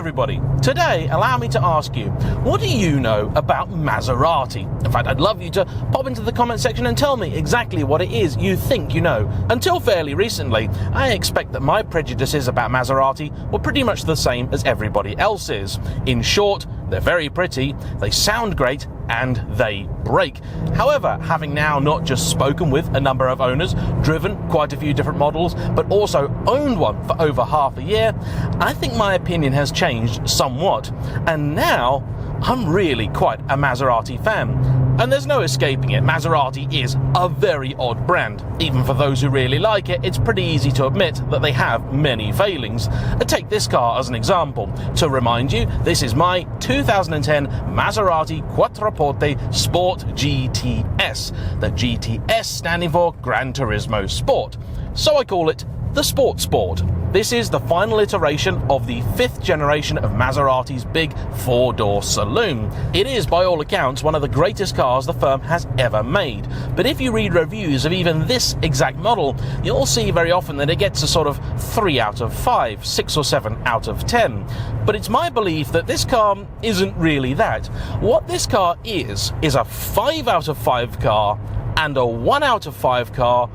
everybody. Today, allow me to ask you, what do you know about Maserati? In fact, I'd love you to pop into the comment section and tell me exactly what it is you think you know. Until fairly recently, I expect that my prejudices about Maserati were pretty much the same as everybody else's. In short, they're very pretty, they sound great, and they break. However, having now not just spoken with a number of owners, driven quite a few different models, but also owned one for over half a year, I think my opinion has changed somewhat. And now, I'm really quite a Maserati fan. And there's no escaping it, Maserati is a very odd brand. Even for those who really like it, it's pretty easy to admit that they have many failings. Take this car as an example. To remind you, this is my 2010 Maserati Quattroporte Sport GTS. The GTS standing for Gran Turismo Sport. So I call it the Sport. This is the final iteration of the 5th generation of Maserati's big 4-door saloon. It is, by all accounts, one of the greatest cars the firm has ever made. But if you read reviews of even this exact model, you'll see very often that it gets a sort of 3 out of 5, 6 or 7 out of 10. But it's my belief that this car isn't really that. What this car is a 5 out of 5 car and a 1 out of 5 car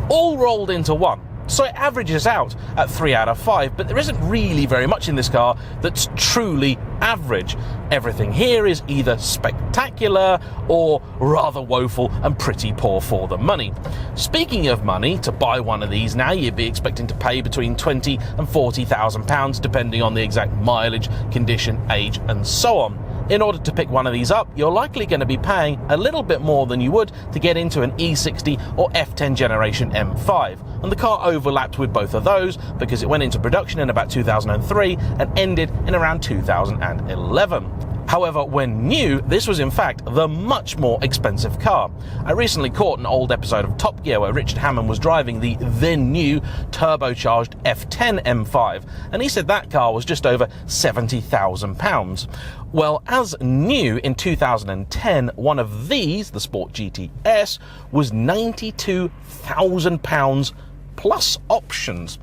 all rolled into one. So it averages out at 3 out of 5, but there isn't really very much in this car that's truly average. Everything here is either spectacular or rather woeful and pretty poor for the money. Speaking of money, to buy one of these now, you'd be expecting to pay between £20,000 and £40,000, depending on the exact mileage, condition, age, and so on. In order to pick one of these up, you're likely going to be paying a little bit more than you would to get into an E60 or F10 generation M5. And the car overlapped with both of those because it went into production in about 2003 and ended in around 2011. However, when new, this was in fact the much more expensive car. I recently caught an old episode of Top Gear where Richard Hammond was driving the then new turbocharged F10 M5, and he said that car was just over £70,000. Well, as new in 2010, one of these, the Sport GTS, was £92,000 plus options.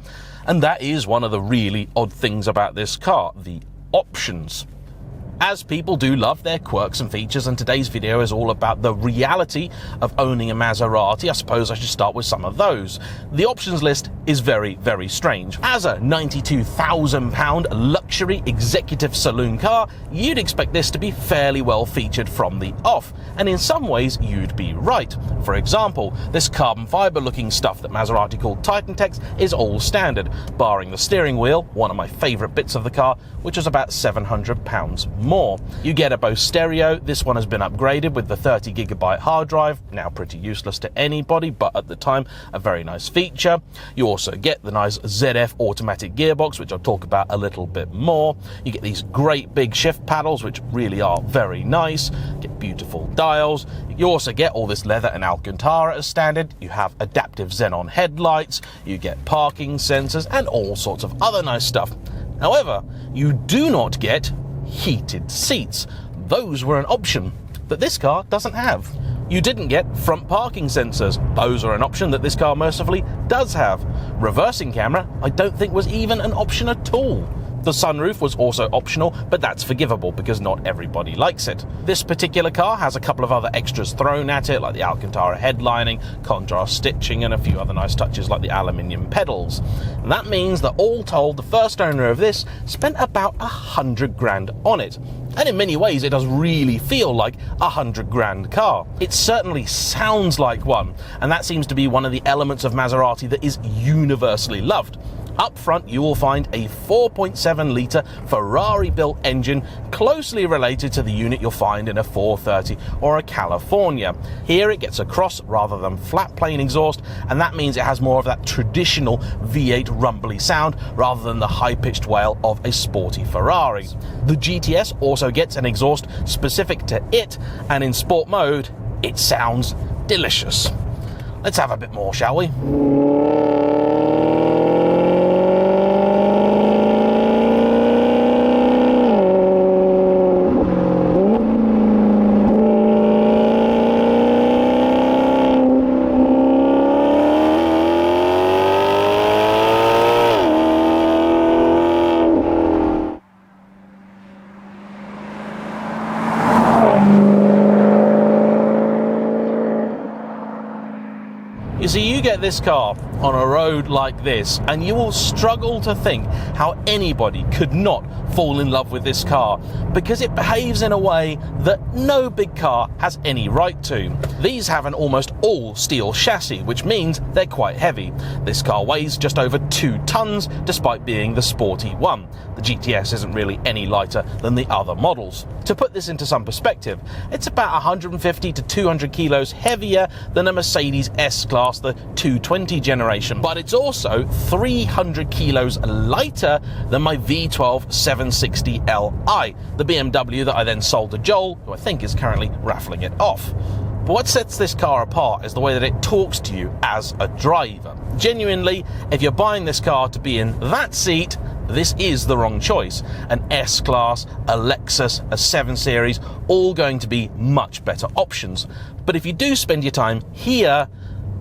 And that is one of the really odd things about this car, the options. As people do love their quirks and features, and today's video is all about the reality of owning a Maserati, I suppose I should start with some of those. The options list is very, very strange. As a £92,000 luxury executive saloon car, you'd expect this to be fairly well featured from the off, and in some ways you'd be right. For example, this carbon fibre looking stuff that Maserati called Titantech is all standard, barring the steering wheel, one of my favourite bits of the car, which was about £700 more. You get a Bose stereo. This one has been upgraded with the 30GB hard drive, now pretty useless to anybody, but at the time a very nice feature. You also get the nice ZF automatic gearbox, which I'll talk about a little bit more. You get these great big shift paddles, which really are very nice. You get beautiful dials. You also get all this leather and Alcantara as standard. You have adaptive xenon headlights. You get parking sensors and all sorts of other nice stuff. However, you do not get heated seats. Those were an option that this car doesn't have. You didn't get front parking sensors. Those are an option that this car mercifully does have. Reversing camera, I don't think was even an option at all. The sunroof was also optional, but that's forgivable because not everybody likes it. This particular car has a couple of other extras thrown at it, like the Alcantara headlining, contrast stitching, and a few other nice touches like the aluminium pedals. And that means that all told, the first owner of this spent about £100,000 on it. And in many ways, it does really feel like a £100,000 car. It certainly sounds like one, and that seems to be one of the elements of Maserati that is universally loved. Up front, you will find a 4.7-litre Ferrari-built engine closely related to the unit you'll find in a 430 or a California. Here it gets a cross rather than flat plain exhaust, and that means it has more of that traditional V8 rumbly sound rather than the high-pitched wail of a sporty Ferrari. The GTS also gets an exhaust specific to it, and in sport mode, it sounds delicious. Let's have a bit more, shall we? at this car on a road like this and you will struggle to think how anybody could not fall in love with this car, because it behaves in a way that no big car has any right to. These have an almost all steel chassis, which means they're quite heavy. This car weighs just over 2 tons despite being the sporty one. The GTS isn't really any lighter than the other models. To put this into some perspective, it's about 150 to 200 kilos heavier than a Mercedes S-Class, the 220 generation, but it's also 300 kilos lighter than my V12 760 Li, the BMW that I then sold to Joel, who I think is currently raffling it off. But what sets this car apart is the way that it talks to you as a driver. Genuinely, if you're buying this car to be in that seat, this is the wrong choice. An S-Class, a Lexus, a 7 Series, all going to be much better options. But if you do spend your time here,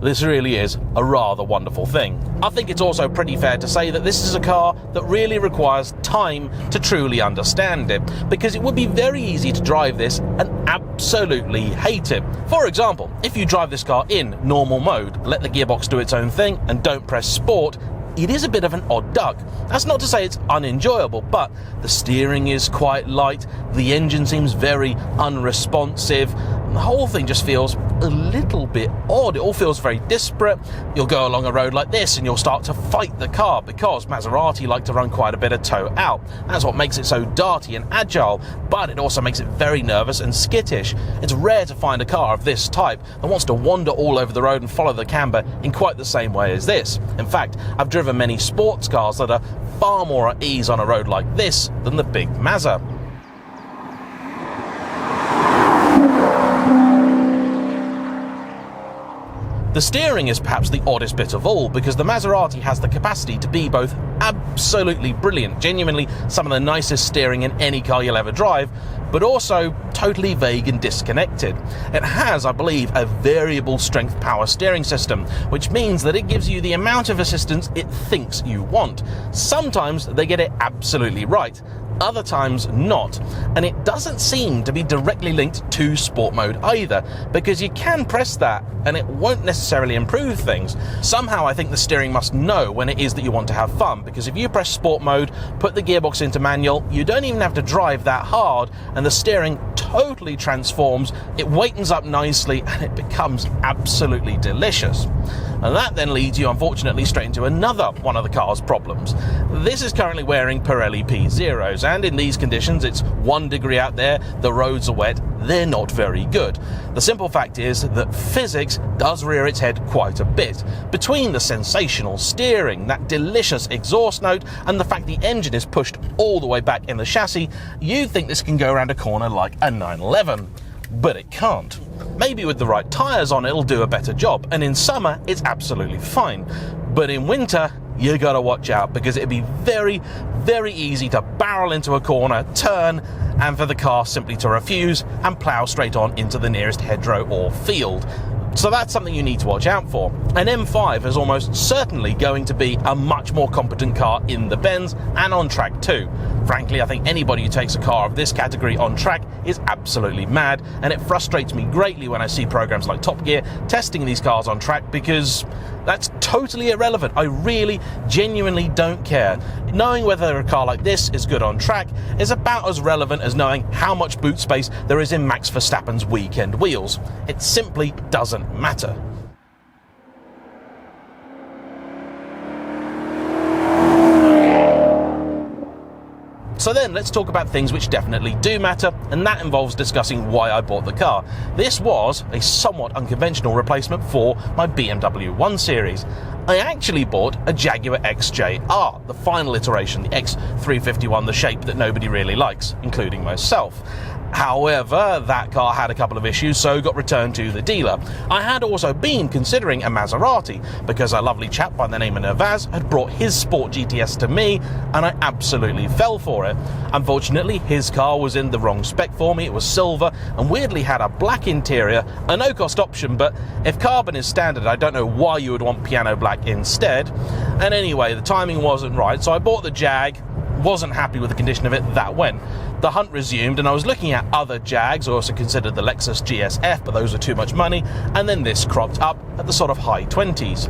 this really is a rather wonderful thing. I think it's also pretty fair to say that this is a car that really requires time to truly understand it, because it would be very easy to drive this and absolutely hate it. For example, if you drive this car in normal mode, let the gearbox do its own thing and don't press sport, it is a bit of an odd duck. That's not to say it's unenjoyable, but the steering is quite light, the engine seems very unresponsive, and the whole thing just feels a little bit odd. It all feels very disparate. You'll go along a road like this and you'll start to fight the car, because Maserati like to run quite a bit of toe out. That's what makes it so darty and agile, but it also makes it very nervous and skittish. It's rare to find a car of this type that wants to wander all over the road and follow the camber in quite the same way as this. In fact, I've driven many sports cars that are far more at ease on a road like this than the big Mazda. The steering is perhaps the oddest bit of all, because the Maserati has the capacity to be both absolutely brilliant, genuinely some of the nicest steering in any car you'll ever drive, but also totally vague and disconnected. It has, I believe, a variable strength power steering system, which means that it gives you the amount of assistance it thinks you want. Sometimes they get it absolutely right, other times not, and it doesn't seem to be directly linked to sport mode either, because you can press that and it won't necessarily improve things. Somehow I think the steering must know when it is that you want to have fun, because if you press sport mode, put the gearbox into manual, you don't even have to drive that hard and the steering totally transforms, it waitens up nicely and it becomes absolutely delicious. And that then leads you, unfortunately, straight into another one of the car's problems. This is currently wearing Pirelli P0s, and in these conditions, it's 1 degree out there, the roads are wet, they're not very good. The simple fact is that physics does rear its head quite a bit. Between the sensational steering, that delicious exhaust note, and the fact the engine is pushed all the way back in the chassis, you'd think this can go around a corner like a 911. But it can't. Maybe with the right tyres on it'll do a better job, and in summer it's absolutely fine. But in winter, you gotta watch out, because it'd be very, very easy to barrel into a corner, turn, and for the car simply to refuse and plough straight on into the nearest hedgerow or field. So that's something you need to watch out for. An M5 is almost certainly going to be a much more competent car in the bends and on track too. Frankly, I think anybody who takes a car of this category on track is absolutely mad, and it frustrates me greatly when I see programs like Top Gear testing these cars on track, because that's totally irrelevant. I really, genuinely don't care. Knowing whether a car like this is good on track is about as relevant as knowing how much boot space there is in Max Verstappen's weekend wheels. It simply doesn't matter. So then let's talk about things which definitely do matter, and that involves discussing why I bought the car. This was a somewhat unconventional replacement for my BMW 1 Series. I actually bought a Jaguar XJR, the final iteration, the X351, the shape that nobody really likes, including myself. However, that car had a couple of issues, so got returned to the dealer. I had also been considering a Maserati, because a lovely chap by the name of Nervaz had brought his Sport GTS to me, and I absolutely fell for it. Unfortunately, his car was in the wrong spec for me. It was silver, and weirdly had a black interior, a no-cost option, but if carbon is standard, I don't know why you would want piano black instead. And anyway, the timing wasn't right, so I bought the Jag. Wasn't happy with the condition of it, that went. The hunt resumed, and I was looking at other Jags. I also considered the Lexus GSF, but those were too much money, and then this cropped up at the sort of high 20s.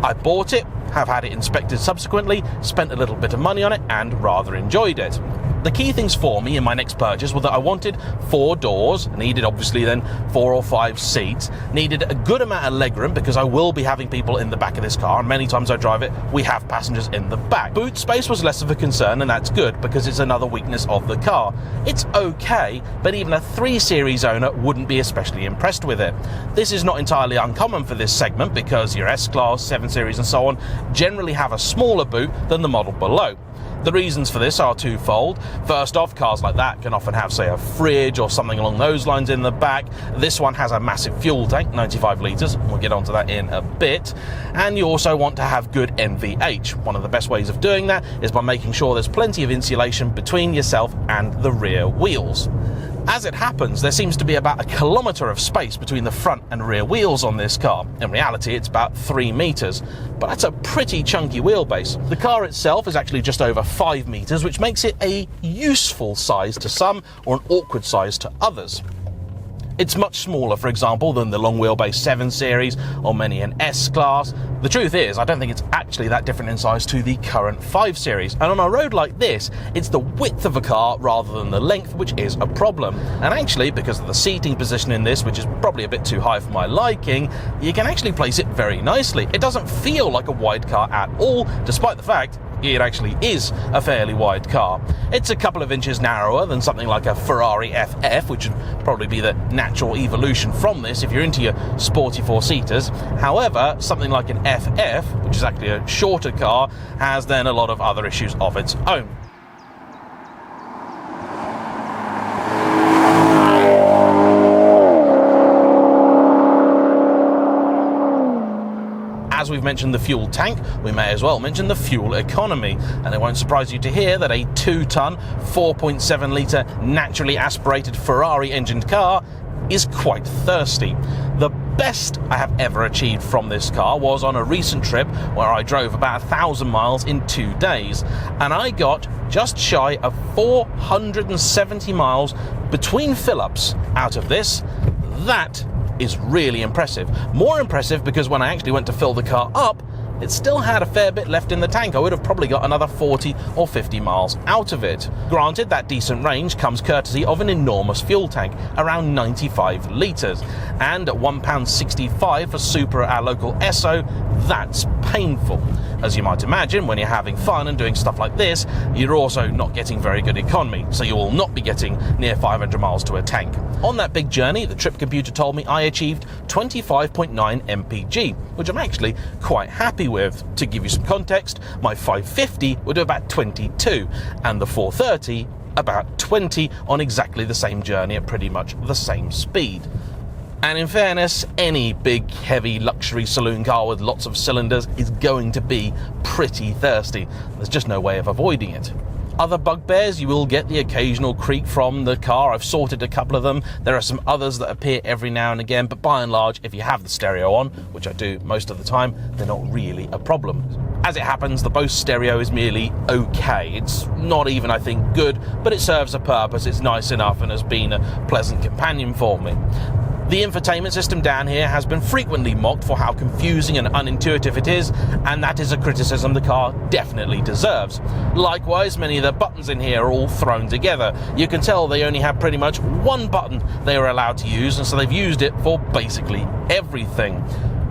I bought it, have had it inspected subsequently, spent a little bit of money on it, and rather enjoyed it. The key things for me in my next purchase were that I wanted 4 doors, needed obviously then 4 or 5 seats, needed a good amount of legroom because I will be having people in the back of this car, and many times I drive it, we have passengers in the back. Boot space was less of a concern, and that's good because it's another weakness of the car. It's okay, but even a 3 Series owner wouldn't be especially impressed with it. This is not entirely uncommon for this segment because your S-Class, 7 Series and so on generally have a smaller boot than the model below. The reasons for this are twofold. First off, cars like that can often have, say, a fridge or something along those lines in the back. This one has a massive fuel tank, 95 litres. We'll get onto that in a bit. And you also want to have good NVH. One of the best ways of doing that is by making sure there's plenty of insulation between yourself and the rear wheels. As it happens, there seems to be about 1 kilometre of space between the front and rear wheels on this car. In reality, it's about 3 metres, but that's a pretty chunky wheelbase. The car itself is actually just over 5 metres, which makes it a useful size to some or an awkward size to others. It's much smaller, for example, than the long wheelbase 7 Series or many an S-Class. The truth is, I don't think it's actually that different in size to the current 5 Series. And on a road like this, it's the width of a car rather than the length, which is a problem. And actually, because of the seating position in this, which is probably a bit too high for my liking, you can actually place it very nicely. It doesn't feel like a wide car at all, despite the fact it actually is a fairly wide car. It's a couple of inches narrower than something like a Ferrari FF, which would probably be the natural evolution from this if you're into your sporty 4-seaters. However, something like an FF, which is actually a shorter car, has then a lot of other issues of its own. As we've mentioned the fuel tank, we may as well mention the fuel economy. And it won't surprise you to hear that a 2-ton, 4.7 litre naturally aspirated Ferrari engined car is quite thirsty. The best I have ever achieved from this car was on a recent trip where I drove about 1,000 miles in 2 days, and I got just shy of 470 miles between fill-ups out of this. That is really impressive. More impressive because when I actually went to fill the car up, it still had a fair bit left in the tank. I would have probably got another 40 or 50 miles out of it. Granted, that decent range comes courtesy of an enormous fuel tank, around 95 litres. And at £1.65 for Super at our local Esso, that's painful. As you might imagine, when you're having fun and doing stuff like this, you're also not getting very good economy, so you will not be getting near 500 miles to a tank. On that big journey, the trip computer told me I achieved 25.9 mpg, which I'm actually quite happy with. To give you some context, my 550 would do about 22, and the 430 about 20 on exactly the same journey at pretty much the same speed. And in fairness, any big, heavy, luxury saloon car with lots of cylinders is going to be pretty thirsty. There's just no way of avoiding it. Other bugbears, you will get the occasional creak from the car. I've sorted a couple of them. There are some others that appear every now and again, but by and large, if you have the stereo on, which I do most of the time, they're not really a problem. As it happens, the Bose stereo is merely okay. It's not even, I think, good, but it serves a purpose. It's nice enough and has been a pleasant companion for me. The infotainment system down here has been frequently mocked for how confusing and unintuitive it is, and that is a criticism the car definitely deserves. Likewise, many of the buttons in here are all thrown together. You can tell they only have pretty much one button they were allowed to use, and so they've used it for basically everything.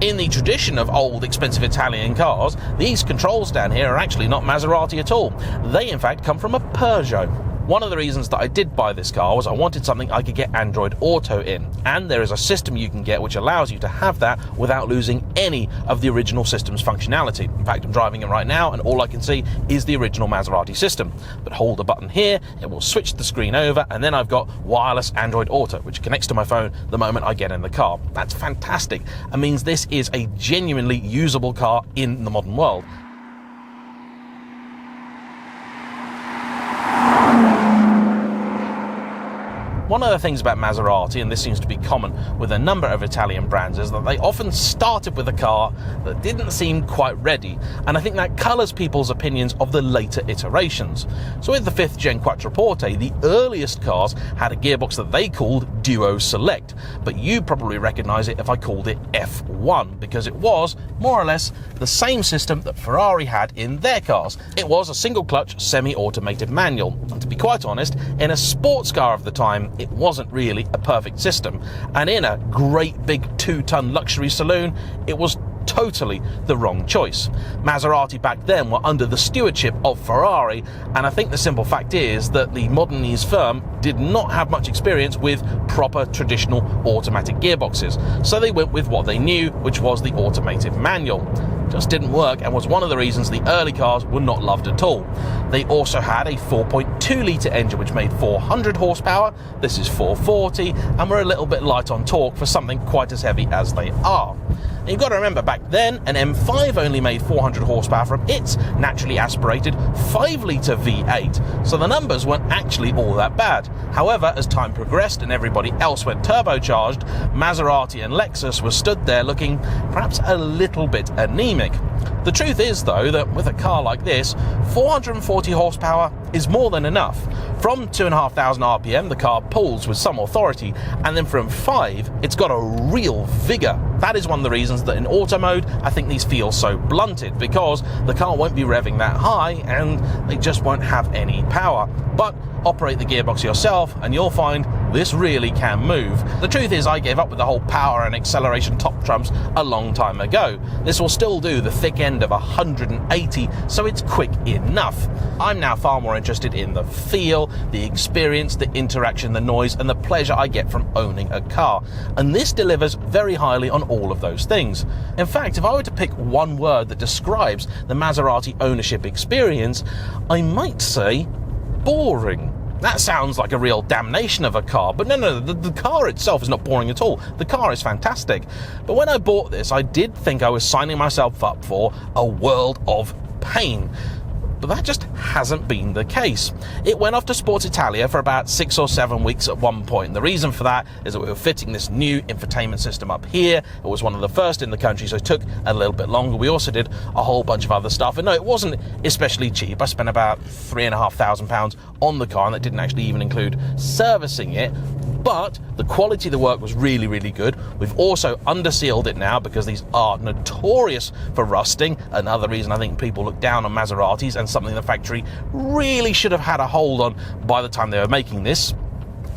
In the tradition of old, expensive Italian cars, these controls down here are actually not Maserati at all. They, in fact, come from a Peugeot. One of the reasons that I did buy this car was I wanted something I could get Android Auto in, and there is a system you can get which allows you to have that without losing any of the original system's functionality. In fact, I'm driving it right now and all I can see is the original Maserati system. But hold a button here, it will switch the screen over, and then I've got wireless Android Auto, which connects to my phone the moment I get in the car. That's fantastic. It means this is a genuinely usable car in the modern world. One of the things about Maserati, and this seems to be common with a number of Italian brands, is that they often started with a car that didn't seem quite ready, and I think that colours people's opinions of the later iterations. So with the 5th gen Quattroporte, the earliest cars had a gearbox that they called Duo Select, but you probably recognise it if I called it F1, because it was, more or less, the same system that Ferrari had in their cars. It was a single-clutch, semi-automated manual, and to be quite honest, in a sports car of the time, it wasn't really a perfect system, and in a great big 2-ton luxury saloon, it was totally the wrong choice. Maserati back then were under the stewardship of Ferrari, and I think the simple fact is that the Modenese firm did not have much experience with proper traditional automatic gearboxes, so they went with what they knew, which was the automated manual. Just didn't work, and was one of the reasons the early cars were not loved at all. They also had a 4.2 litre engine which made 400 horsepower, this is 440, and were a little bit light on torque for something quite as heavy as they are. And you've got to remember, back then, an M5 only made 400 horsepower from its naturally aspirated 5 litre V8, so the numbers weren't actually all that bad. However, as time progressed and everybody else went turbocharged, Maserati and Lexus were stood there looking perhaps a little bit anemic. The truth is, though, that with a car like this, 440 horsepower is more than enough. From 2,500 RPM, the car pulls with some authority, and then from 5, it's got a real vigour. That is one of the reasons that in auto mode, I think these feel so blunted, because the car won't be revving that high, and they just won't have any power. But operate the gearbox yourself, and you'll find this really can move. The truth is, I gave up with the whole power and acceleration top trumps a long time ago. This will still do the thick end of 180, so it's quick enough. I'm now far more interested in the feel, the experience, the interaction, the noise, and the pleasure I get from owning a car. And this delivers very highly on all of those things. In fact, if I were to pick one word that describes the Maserati ownership experience, I might say boring. That sounds like a real damnation of a car, but no, the car itself is not boring at all. The car is fantastic. But when I bought this, I did think I was signing myself up for a world of pain. But that just hasn't been the case. It went off to Sports Italia for about 6 or 7 weeks at one point. And the reason for that is that we were fitting this new infotainment system up here. It was one of the first in the country, so it took a little bit longer. We also did a whole bunch of other stuff. And no, it wasn't especially cheap. I spent about £3,500 on the car, and that didn't actually even include servicing it. But the quality of the work was really, really good. We've also under-sealed it now because these are notorious for rusting. Another reason I think people look down on Maseratis, and something the factory really should have had a hold on by the time they were making this,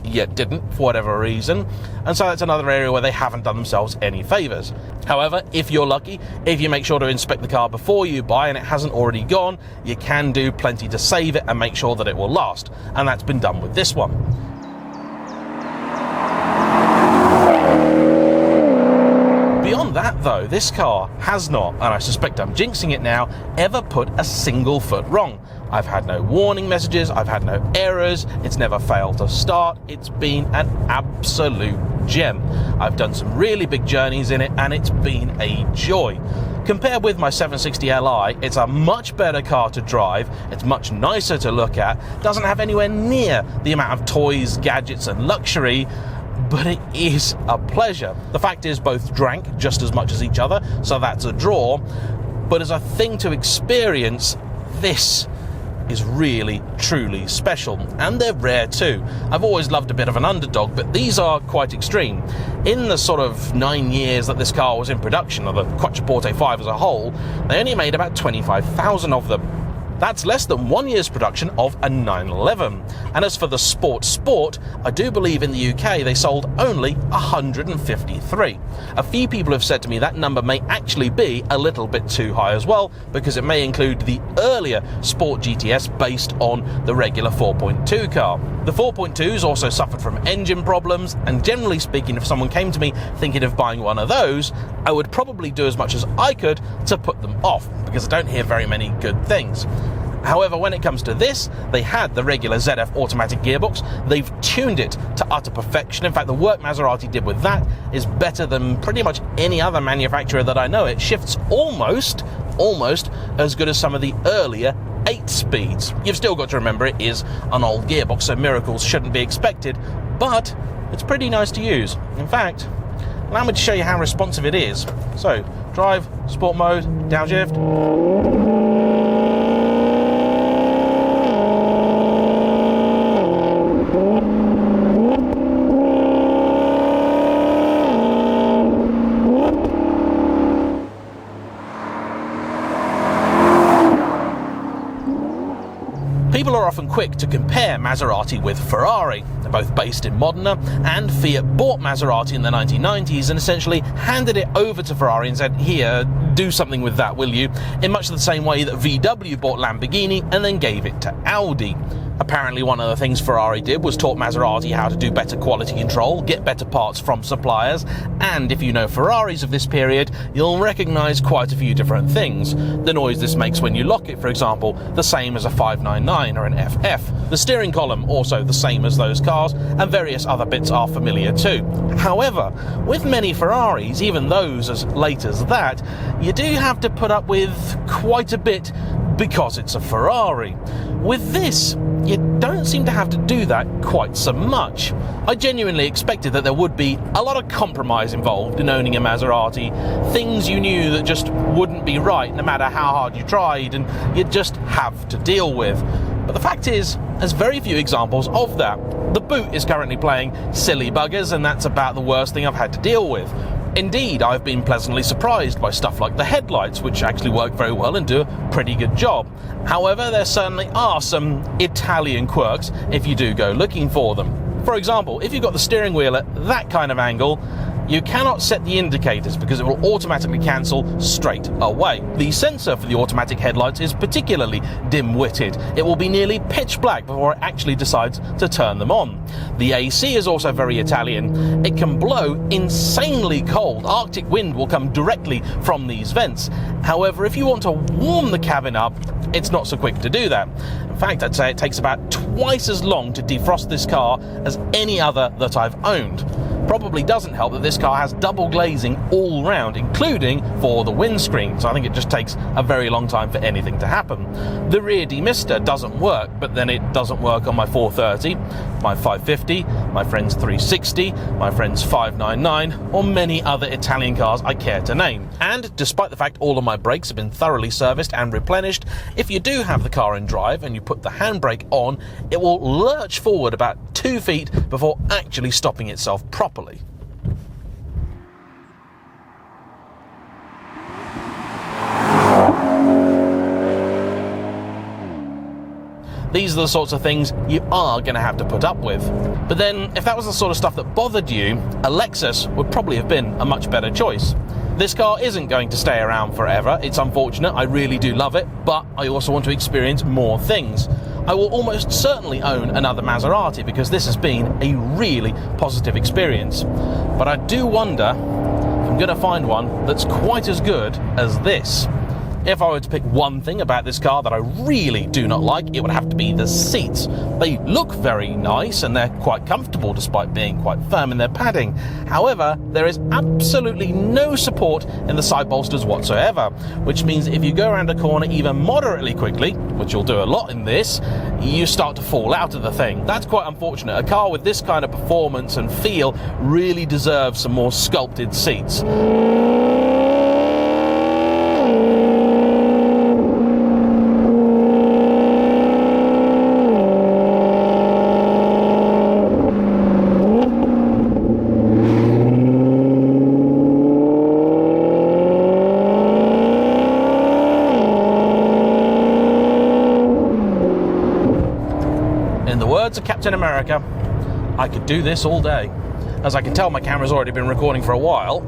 yet didn't for whatever reason. And so that's another area where they haven't done themselves any favours. However, if you're lucky, if you make sure to inspect the car before you buy and it hasn't already gone, you can do plenty to save it and make sure that it will last. And that's been done with this one. Beyond that, though, this car has not, and I suspect I'm jinxing it now, ever put a single foot wrong. I've had no warning messages, I've had no errors, it's never failed to start, it's been an absolute gem. I've done some really big journeys in it, and it's been a joy. Compared with my 760 Li, it's a much better car to drive, it's much nicer to look at, doesn't have anywhere near the amount of toys, gadgets and luxury, but it is a pleasure. The fact is, both drank just as much as each other, so that's a draw. But as a thing to experience, this is really, truly special. And they're rare too. I've always loved a bit of an underdog, but these are quite extreme. In the sort of 9 years that this car was in production, or the Quattroporte 5 as a whole, they only made about 25,000 of them. That's less than 1 year's production of a 911. And as for the Sport, I do believe in the UK they sold only 153. A few people have said to me that number may actually be a little bit too high as well, because it may include the earlier Sport GTS based on the regular 4.2 car. The 4.2s also suffered from engine problems, and generally speaking, if someone came to me thinking of buying one of those, I would probably do as much as I could to put them off, because I don't hear very many good things. However, when it comes to this, they had the regular ZF automatic gearbox. They've tuned it to utter perfection. In fact, the work Maserati did with that is better than pretty much any other manufacturer that I know. It shifts almost as good as some of the earlier 8 speeds. You've still got to remember it is an old gearbox, so miracles shouldn't be expected, but it's pretty nice to use. In fact, allow me to show you how responsive it is. So, drive, sport mode, downshift. People are often quick to compare Maserati with Ferrari. They're both based in Modena, and Fiat bought Maserati in the 1990s and essentially handed it over to Ferrari and said, here, do something with that, will you? In much the same way that VW bought Lamborghini and then gave it to Audi. Apparently one of the things Ferrari did was taught Maserati how to do better quality control, get better parts from suppliers, and if you know Ferraris of this period, you'll recognise quite a few different things. The noise this makes when you lock it, for example, the same as a 599 or an FF. The steering column, also the same as those cars, and various other bits are familiar too. However, with many Ferraris, even those as late as that, you do have to put up with quite a bit because it's a Ferrari. With this, you don't seem to have to do that quite so much. I genuinely expected that there would be a lot of compromise involved in owning a Maserati, things you knew that just wouldn't be right no matter how hard you tried and you'd just have to deal with. But the fact is, there's very few examples of that. The boot is currently playing silly buggers, and that's about the worst thing I've had to deal with. Indeed, I've been pleasantly surprised by stuff like the headlights, which actually work very well and do a pretty good job. However, there certainly are some Italian quirks if you do go looking for them. For example, if you've got the steering wheel at that kind of angle, you cannot set the indicators because it will automatically cancel straight away. The sensor for the automatic headlights is particularly dim-witted. It will be nearly pitch black before it actually decides to turn them on. The AC is also very Italian. It can blow insanely cold. Arctic wind will come directly from these vents. However, if you want to warm the cabin up, it's not so quick to do that. In fact, I'd say it takes about twice as long to defrost this car as any other that I've owned. Probably doesn't help that this car has double glazing all round, including for the windscreen, so I think it just takes a very long time for anything to happen. The rear demister doesn't work, but then it doesn't work on my 430, my 550, my friend's 360, my friend's 599, or many other Italian cars I care to name. And despite the fact all of my brakes have been thoroughly serviced and replenished, if you do have the car in drive and you put the handbrake on, it will lurch forward about 2 feet before actually stopping itself properly. These are the sorts of things you are going to have to put up with. But then, if that was the sort of stuff that bothered you, a Lexus would probably have been a much better choice. This car isn't going to stay around forever. It's unfortunate, I really do love it, but I also want to experience more things. I will almost certainly own another Maserati because this has been a really positive experience. But I do wonder if I'm going to find one that's quite as good as this. If I were to pick one thing about this car that I really do not like, it would have to be the seats. They look very nice and they're quite comfortable despite being quite firm in their padding. However, there is absolutely no support in the side bolsters whatsoever, which means if you go around a corner even moderately quickly, which you'll do a lot in this, you start to fall out of the thing. That's quite unfortunate. A car with this kind of performance and feel really deserves some more sculpted seats. To Captain America, I could do this all day. As I can tell, my camera's already been recording for a while.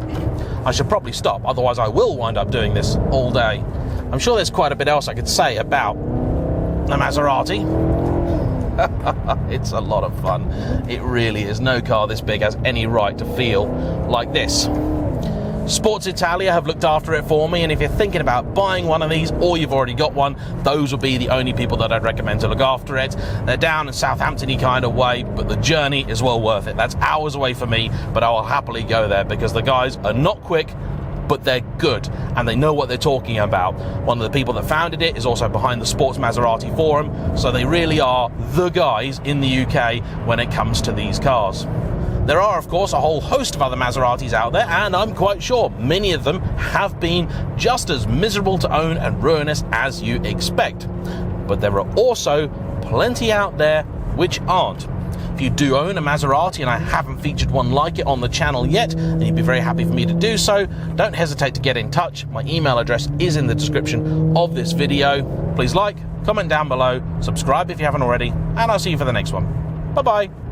I should probably stop, otherwise I will wind up doing this all day. I'm sure there's quite a bit else I could say about the Maserati. It's a lot of fun. It really is. No car this big has any right to feel like this. Sports Italia have looked after it for me, and if you're thinking about buying one of these or you've already got one, those would be the only people that I'd recommend to look after it. They're down in Southampton-y kind of way, but the journey is well worth it. That's hours away for me, but I will happily go there because the guys are not quick, but they're good and they know what they're talking about. One of the people that founded it is also behind the Sports Maserati forum, so they really are the guys in the UK when it comes to these cars. There are, of course, a whole host of other Maseratis out there, and I'm quite sure many of them have been just as miserable to own and ruinous as you expect. But there are also plenty out there which aren't. If you do own a Maserati and I haven't featured one like it on the channel yet, and you'd be very happy for me to do so, don't hesitate to get in touch. My email address is in the description of this video. Please like, comment down below, subscribe if you haven't already, and I'll see you for the next one. Bye-bye.